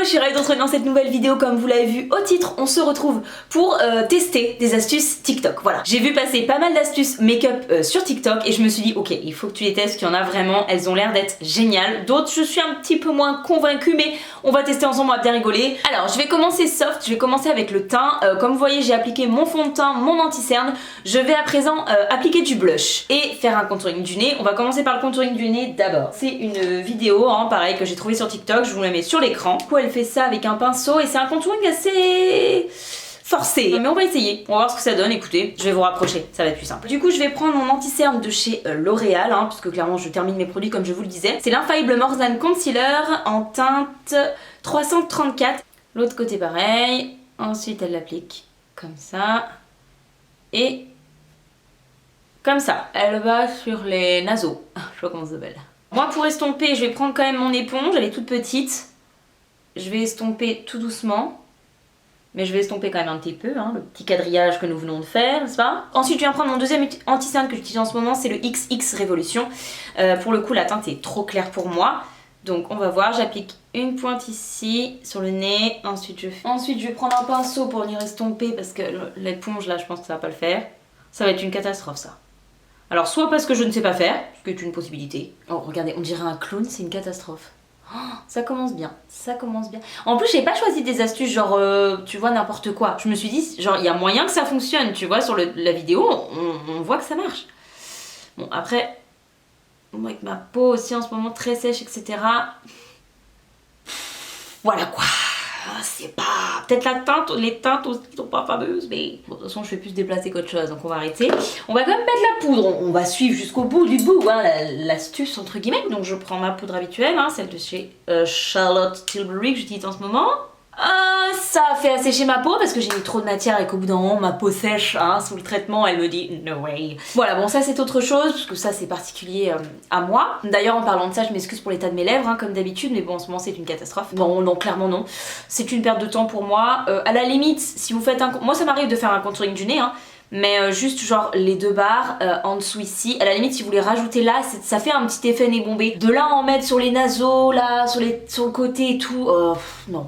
Hello, je suis ravie de retrouver dans cette nouvelle vidéo. Comme vous l'avez vu au titre, on se retrouve pour tester des astuces TikTok. Voilà, j'ai vu passer pas mal d'astuces make-up sur TikTok et je me suis dit ok, il faut que tu les testes, qu'il y en a vraiment, elles ont l'air d'être géniales. D'autres, je suis un petit peu moins convaincue, mais on va tester ensemble, on va bien rigoler. Alors, je vais commencer soft, je vais commencer avec le teint. Comme vous voyez, j'ai appliqué mon fond de teint, mon anti-cerne. Je vais à présent appliquer du blush et faire un contouring du nez. On va commencer par le contouring du nez d'abord. C'est une vidéo, pareil, que j'ai trouvée sur TikTok, je vous la mets sur l'écran. Du coup, elle fait ça avec un pinceau et c'est un contouring assez forcé. Mais on va essayer, on va voir ce que ça donne. Écoutez, je vais vous rapprocher, ça va être plus simple. Du coup, je vais prendre mon anti-cerne de chez L'Oréal, puisque clairement je termine mes produits comme je vous le disais. C'est l'Infaillible More Than Concealer en teinte 334. L'autre côté pareil. Ensuite, elle l'applique comme ça. Et comme ça. Elle va sur les naseaux. Je sais pas comment ça s'appelle. Moi, pour estomper, je vais prendre quand même mon éponge, elle est toute petite. Je vais estomper tout doucement. Mais je vais estomper quand même un petit peu, le petit quadrillage que nous venons de faire, n'est-ce pas? Ensuite, je viens prendre mon deuxième anti-cerne que j'utilise en ce moment, c'est le XX Revolution. Pour le coup, la teinte est trop claire pour moi. Donc, on va voir, j'applique une pointe ici, sur le nez. Ensuite, je vais prendre un pinceau pour venir estomper, parce que l'éponge, là, je pense que ça va pas le faire. Ça va être une catastrophe, ça. Alors, soit parce que je ne sais pas faire, ce qui est une possibilité. Oh, regardez, on dirait un clown, c'est une catastrophe. Oh, ça commence bien, ça commence bien. En plus, j'ai pas choisi des astuces genre, tu vois, n'importe quoi. Je me suis dit, genre, il y a moyen que ça fonctionne, tu vois, sur la vidéo, on voit que ça marche. Bon, après, moi, avec ma peau aussi en ce moment très sèche, etc. Voilà quoi. C'est pas... Peut-être la teinte, les teintes aussi sont pas fameuses, mais... Bon, de toute façon, je fais plus déplacer qu'autre chose, donc on va arrêter. On va quand même mettre la poudre, on va suivre jusqu'au bout du bout, l'astuce entre guillemets. Donc je prends ma poudre habituelle, celle de chez Charlotte Tilbury que j'utilise en ce moment. Ça a fait assécher ma peau parce que j'ai mis trop de matière et qu'au bout d'un moment ma peau sèche sous le traitement, elle me dit no way. Voilà, bon ça c'est autre chose parce que ça c'est particulier à moi. D'ailleurs en parlant de ça, je m'excuse pour l'état de mes lèvres comme d'habitude, mais bon en ce moment c'est une catastrophe. Non, clairement non. C'est une perte de temps pour moi. À la limite, si vous faites moi ça m'arrive de faire un contouring du nez, mais juste genre les deux barres en dessous ici. À la limite, si vous les rajoutez là, ça fait un petit effet nez bombé. De là en mettre sur les naseaux, là, sur le côté et tout, non,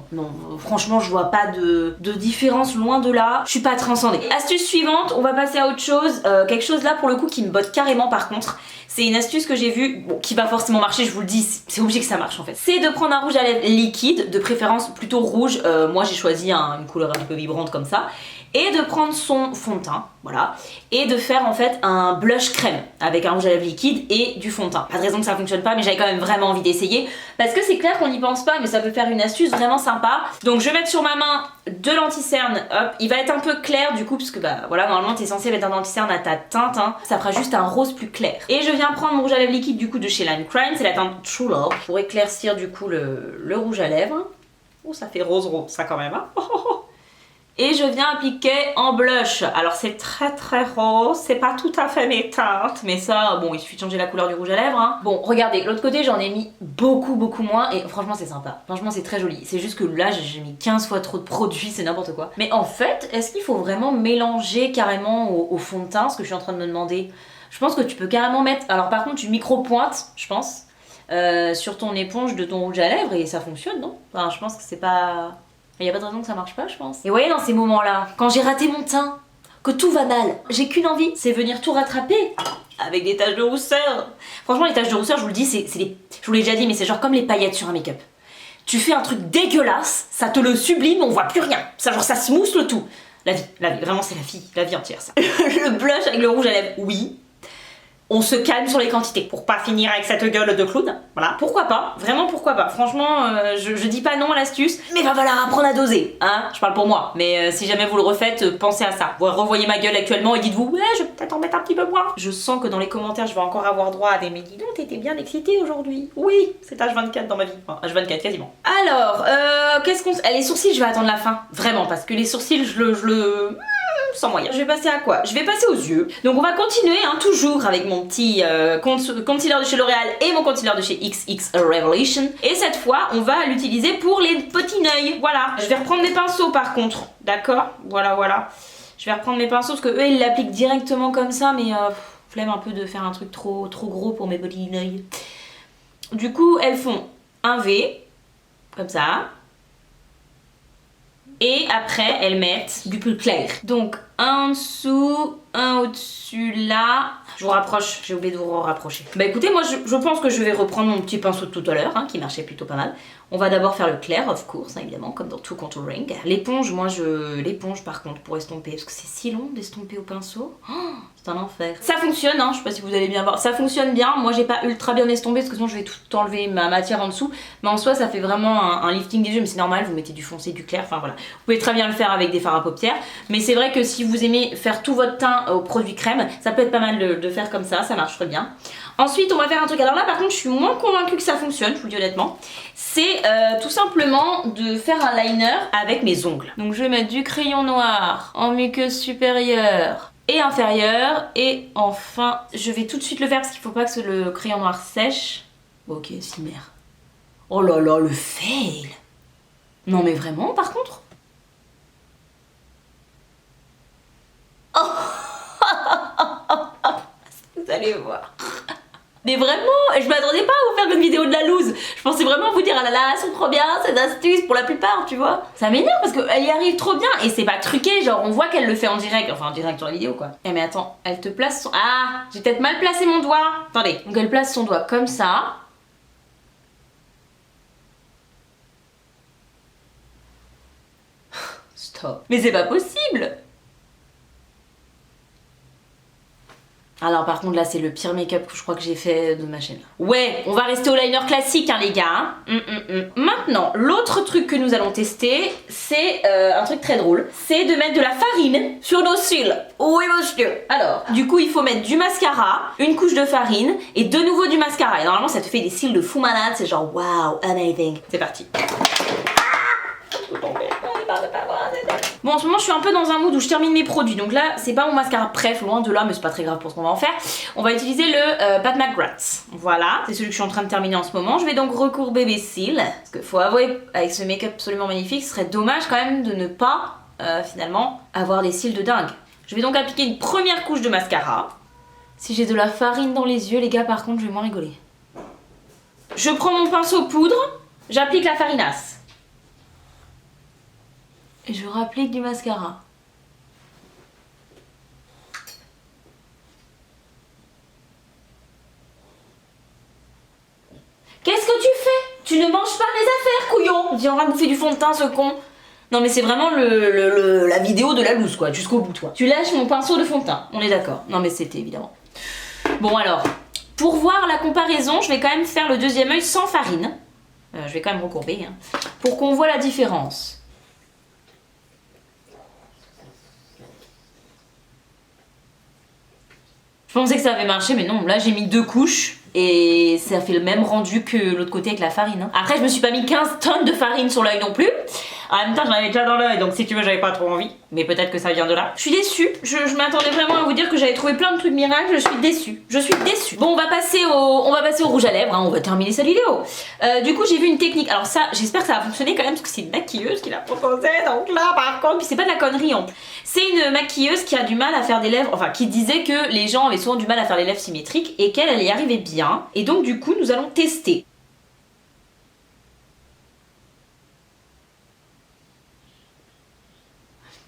franchement, je vois pas de différence, loin de là. Je suis pas transcendée. Astuce suivante, on va passer à autre chose. Quelque chose là pour le coup qui me botte carrément par contre. C'est une astuce que j'ai vue, bon, qui va forcément marcher, je vous le dis, c'est obligé que ça marche en fait. C'est de prendre un rouge à lèvres liquide, de préférence plutôt rouge. Moi j'ai choisi une couleur un peu vibrante comme ça. Et de prendre son fond de teint, voilà, et de faire en fait un blush crème avec un rouge à lèvres liquide et du fond de teint. Pas de raison que ça fonctionne pas, mais j'avais quand même vraiment envie d'essayer parce que c'est clair qu'on n'y pense pas, mais ça peut faire une astuce vraiment sympa. Donc je vais mettre sur ma main de l'anti-cerne, hop, il va être un peu clair du coup, parce que voilà, normalement t'es censé mettre un anti-cerne à ta teinte, ça fera juste un rose plus clair. Et je viens prendre mon rouge à lèvres liquide du coup de chez Lime Crime, c'est la teinte True Love, pour éclaircir du coup le rouge à lèvres. Oh, ça fait rose ça quand même, Et je viens appliquer en blush. Alors c'est très rose, c'est pas tout à fait mes teintes, mais ça, bon, il suffit de changer la couleur du rouge à lèvres. Bon, regardez, l'autre côté j'en ai mis beaucoup moins et franchement c'est sympa. Franchement c'est très joli. C'est juste que là j'ai mis 15 fois trop de produits, c'est n'importe quoi. Mais en fait, est-ce qu'il faut vraiment mélanger carrément au fond de teint, ce que je suis en train de me demander? Je pense que tu peux carrément mettre, alors par contre tu micro-pointes, je pense, sur ton éponge de ton rouge à lèvres et ça fonctionne, non? Enfin, je pense que c'est pas... Il n'y a pas de raison que ça marche pas, je pense. Et vous voyez, dans ces moments-là, quand j'ai raté mon teint, que tout va mal, j'ai qu'une envie, c'est venir tout rattraper avec des taches de rousseur. Franchement, les taches de rousseur, je vous le dis, je vous l'ai déjà dit, mais c'est genre comme les paillettes sur un make-up. Tu fais un truc dégueulasse, ça te le sublime, on voit plus rien. Ça, genre, ça se mousse le tout. La vie, vraiment, c'est la vie entière, ça. Le blush avec le rouge à lèvres, oui. On se calme sur les quantités pour pas finir avec cette gueule de clown. Voilà, pourquoi pas, vraiment pourquoi pas. Franchement, je dis pas non à l'astuce, mais va falloir apprendre à doser, je parle pour moi. Mais si jamais vous le refaites, pensez à ça. Vous revoyez ma gueule actuellement et dites-vous, ouais, je vais peut-être en mettre un petit peu moins. Je sens que dans les commentaires, je vais encore avoir droit à des mais dis donc, t'étais bien excitée aujourd'hui. Oui, c'est H24 dans ma vie. Enfin, H24 quasiment. Alors, qu'est-ce qu'on... Les sourcils, je vais attendre la fin. Vraiment, parce que les sourcils, sans moyen. Je vais passer à quoi? Je vais passer aux yeux. Donc on va continuer toujours avec mon petit concealer de chez L'Oréal et mon concealer de chez XX Revolution. Et cette fois, on va l'utiliser pour les petits œils. Voilà. Je vais reprendre mes pinceaux par contre. D'accord? Voilà. Je vais reprendre mes pinceaux parce que eux ils l'appliquent directement comme ça, mais flemme un peu de faire un truc trop gros pour mes petits œils. Du coup, elles font un V, comme ça. et après elles mettent du plus clair. Donc un en dessous, un au-dessus là. Je vous rapproche, j'ai oublié de vous rapprocher. Bah écoutez, moi je pense que je vais reprendre mon petit pinceau de tout à l'heure, hein, qui marchait plutôt pas mal. On va d'abord faire le clair, of course, hein, évidemment, comme dans tout contouring. L'éponge, l'éponge par contre, pour estomper, parce que c'est si long d'estomper au pinceau. Oh, c'est un enfer. Ça fonctionne, hein, je sais pas si vous allez bien voir. Ça fonctionne bien, moi j'ai pas ultra bien estompé, parce que sinon je vais tout enlever ma matière en dessous. Mais en soi, ça fait vraiment un lifting des yeux, mais c'est normal, vous mettez du foncé, du clair, enfin voilà. Vous pouvez très bien le faire avec des fards à paupières. Mais c'est vrai que si vous aimez faire tout votre teint au produit crème, ça peut être pas mal de faire comme ça marche très bien. Ensuite, on va faire un truc. Alors là, par contre, je suis moins convaincue que ça fonctionne, je vous le dis honnêtement. C'est tout simplement de faire un liner avec mes ongles. Donc, je vais mettre du crayon noir en muqueuse supérieure et inférieure. Et enfin, je vais tout de suite le faire parce qu'il faut pas que le crayon noir sèche. Ok, si merde. Oh là là, le fail. Non mais vraiment, par contre. Oh. Vous allez voir. Mais vraiment, je m'attendais pas à vous faire une vidéo de la loose. Je pensais vraiment vous dire, ah là là, elles sont trop bien, cette astuce pour la plupart, tu vois. Ça m'énerve parce qu'elle y arrive trop bien et c'est pas truqué, genre on voit qu'elle le fait en direct, enfin en direct sur la vidéo quoi. Eh mais attends, elle te place son... Ah, j'ai peut-être mal placé mon doigt. Attendez, donc elle place son doigt comme ça. Stop. Mais c'est pas possible. Alors par contre là c'est le pire make-up que je crois que j'ai fait de ma chaîne. Ouais, on va rester au liner classique hein les gars. Maintenant, l'autre truc que nous allons tester, c'est un truc très drôle. C'est de mettre de la farine sur nos cils. Oui monsieur. Alors, du coup il faut mettre du mascara, une couche de farine et de nouveau du mascara. Et normalement ça te fait des cils de fou malade, c'est genre wow, amazing. C'est parti. Bon, en ce moment je suis un peu dans un mood où je termine mes produits, donc là c'est pas mon mascara préf, loin de là, mais c'est pas très grave pour ce qu'on va en faire. On va utiliser le Pat McGrath, voilà, c'est celui que je suis en train de terminer en ce moment. Je vais donc recourber mes cils, parce qu'il faut avouer, avec ce make-up absolument magnifique, ce serait dommage quand même de ne pas, finalement, avoir des cils de dingue. Je vais donc appliquer une première couche de mascara. Si j'ai de la farine dans les yeux, les gars, par contre, je vais moins rigoler. Je prends mon pinceau poudre, j'applique la farinasse. Et je rapplique du mascara. Qu'est-ce que tu fais? Tu ne manges pas mes affaires, couillon! Il dit on va bouffer du fond de teint, ce con. Non mais c'est vraiment la vidéo de la loose, quoi, jusqu'au bout, toi. Tu lâches mon pinceau de fond de teint, on est d'accord. Non mais c'était évidemment. Bon alors, pour voir la comparaison, je vais quand même faire le deuxième œil sans farine. Je vais quand même recourber, hein, pour qu'on voit la différence. Je pensais que ça avait marché, mais non, là j'ai mis 2 couches et ça fait le même rendu que l'autre côté avec la farine. Hein. Après, je me suis pas mis 15 tonnes de farine sur l'œil non plus. En même temps, j'en avais déjà dans l'œil, donc si tu veux, j'avais pas trop envie. Mais peut-être que ça vient de là. Je suis déçue. Je m'attendais vraiment à vous dire que j'avais trouvé plein de trucs miracles. Je suis déçue. Je suis déçue. Bon, on va passer au rouge à lèvres. Hein. On va terminer cette vidéo. Du coup, j'ai vu une technique. Alors ça, j'espère que ça va fonctionner quand même parce que c'est une maquilleuse qui l'a proposé. Donc là, par contre, puis c'est pas de la connerie en plus. C'est une maquilleuse qui a du mal à faire des lèvres. Enfin, qui disait que les gens avaient souvent du mal à faire les lèvres symétriques et qu'elle, elle y arrivait bien. Et donc, du coup, nous allons tester.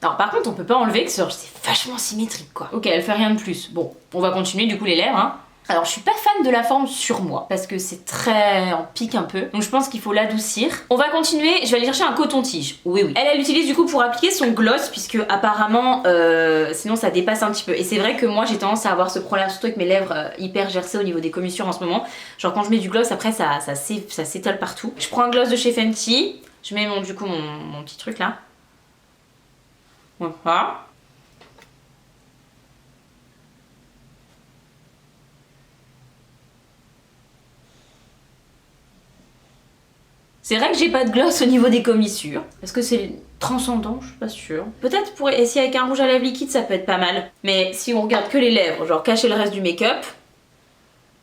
Alors par contre on peut pas enlever que c'est vachement symétrique quoi. Ok, elle fait rien de plus. Bon, on va continuer du coup les lèvres hein. Alors je suis pas fan de la forme sur moi parce que c'est très en pique un peu. Donc je pense qu'il faut l'adoucir. On va continuer, je vais aller chercher un coton-tige. Oui oui. Elle l'utilise du coup pour appliquer son gloss puisque apparemment sinon ça dépasse un petit peu. Et c'est vrai que moi j'ai tendance à avoir ce problème surtout avec mes lèvres hyper gercées au niveau des commissures en ce moment. Genre quand je mets du gloss après ça s'étale partout. Je prends un gloss de chez Fenty. Je mets du coup mon petit truc là. Voilà. C'est vrai que j'ai pas de gloss au niveau des commissures. Est-ce que c'est transcendant? Je suis pas sûre. Peut-être pour essayer avec un rouge à lèvres liquide ça peut être pas mal. Mais si on regarde que les lèvres, genre cacher le reste du make-up,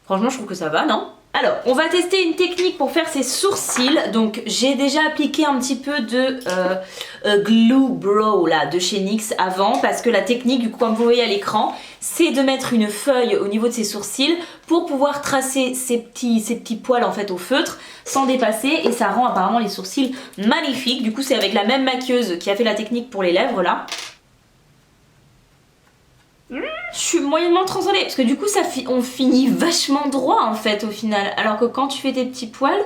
franchement je trouve que ça va, non? Alors, on va tester une technique pour faire ses sourcils. Donc, j'ai déjà appliqué un petit peu de Glue Brow là, de chez NYX avant. Parce que la technique, du coup, comme vous voyez à l'écran, c'est de mettre une feuille au niveau de ses sourcils pour pouvoir tracer ces petits poils en fait au feutre sans dépasser. Et ça rend apparemment les sourcils magnifiques. Du coup, c'est avec la même maquilleuse qui a fait la technique pour les lèvres là. Je suis moyennement transcendée parce que du coup on finit vachement droit en fait au final, alors que quand tu fais des petits poils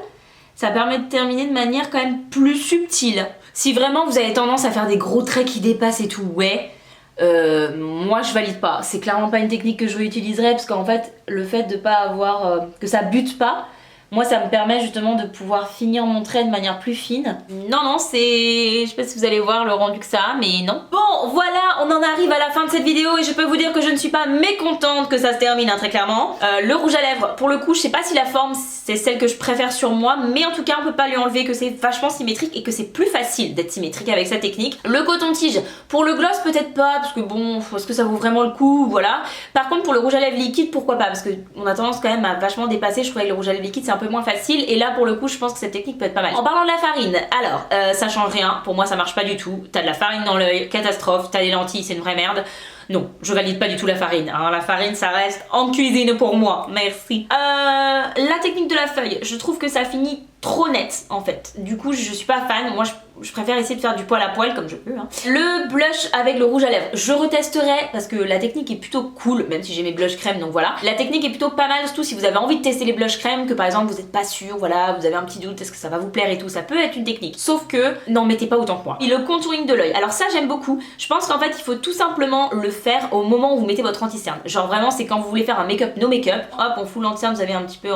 ça permet de terminer de manière quand même plus subtile. Si vraiment vous avez tendance à faire des gros traits qui dépassent et tout, ouais, moi je valide pas, c'est clairement pas une technique que je utiliserai parce qu'en fait le fait de pas avoir que ça bute pas, moi ça me permet justement de pouvoir finir mon trait de manière plus fine. Non, c'est... je sais pas si vous allez voir le rendu que ça a, mais non. Bon, voilà, on en arrive à la fin de cette vidéo et je peux vous dire que je ne suis pas mécontente que ça se termine, hein, très clairement. Le rouge à lèvres, pour le coup, je sais pas si la forme c'est celle que je préfère sur moi, mais en tout cas on peut pas lui enlever que c'est vachement symétrique et que c'est plus facile d'être symétrique avec cette technique. Le coton-tige, pour le gloss peut-être pas, parce que bon, est-ce que ça vaut vraiment le coup, voilà. Par contre pour le rouge à lèvres liquide, pourquoi pas, parce qu'on a tendance quand même à vachement dépasser, je trouvais que le rouge à lèvres liquide c'est un peu moins facile, et là pour le coup je pense que cette technique peut être pas mal. En parlant de la farine, alors ça change rien, pour moi ça marche pas du tout, t'as de la farine dans l'œil, catastrophe, t'as des lentilles, c'est une vraie merde. Non, je valide pas du tout la farine, hein. La farine ça reste en cuisine pour moi, merci. La technique de la feuille, je trouve que ça finit trop net en fait, du coup je suis pas fan, moi je préfère essayer de faire du poil à poil comme je peux, hein. Le blush avec le rouge à lèvres, je retesterai parce que la technique est plutôt cool, même si j'ai mes blush crème, donc voilà. La technique est plutôt pas mal, surtout si vous avez envie de tester les blush crème, que par exemple vous êtes pas sûr, voilà, vous avez un petit doute, est-ce que ça va vous plaire et tout, ça peut être une technique. Sauf que, n'en mettez pas autant que moi. Et le contouring de l'œil, alors ça j'aime beaucoup, je pense qu'en fait il faut tout simplement le faire au moment où vous mettez votre anti-cerne. Genre vraiment c'est quand vous voulez faire un make-up, no make-up, hop on fout l'anti-cerne, vous avez un petit peu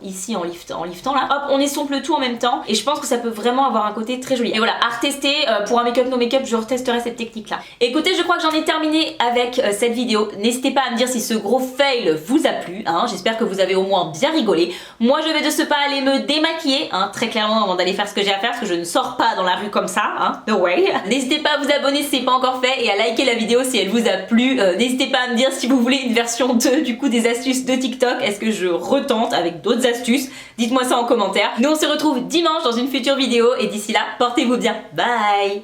ici en liftant là, hop on estompe le tout en même temps, et je pense que ça peut vraiment avoir un côté très joli. Et voilà, à retester pour un make-up no make-up, je retesterai cette technique là. Écoutez, je crois que j'en ai terminé avec cette vidéo. N'hésitez pas à me dire si ce gros fail vous a plu, hein. J'espère que vous avez au moins bien rigolé. Moi je vais de ce pas aller me démaquiller, hein, très clairement avant d'aller faire ce que j'ai à faire, parce que je ne sors pas dans la rue comme ça, hein, no way. N'hésitez pas à vous abonner si c'est pas encore fait et à liker la vidéo si elle vous a plu. N'hésitez pas à me dire si vous voulez une version 2 du coup des astuces de TikTok, est-ce que je retente avec d'autres astuces, dites-moi ça en commentaire. Nous on se retrouve dimanche dans une future vidéo et d'ici là, portez-vous bien, bye.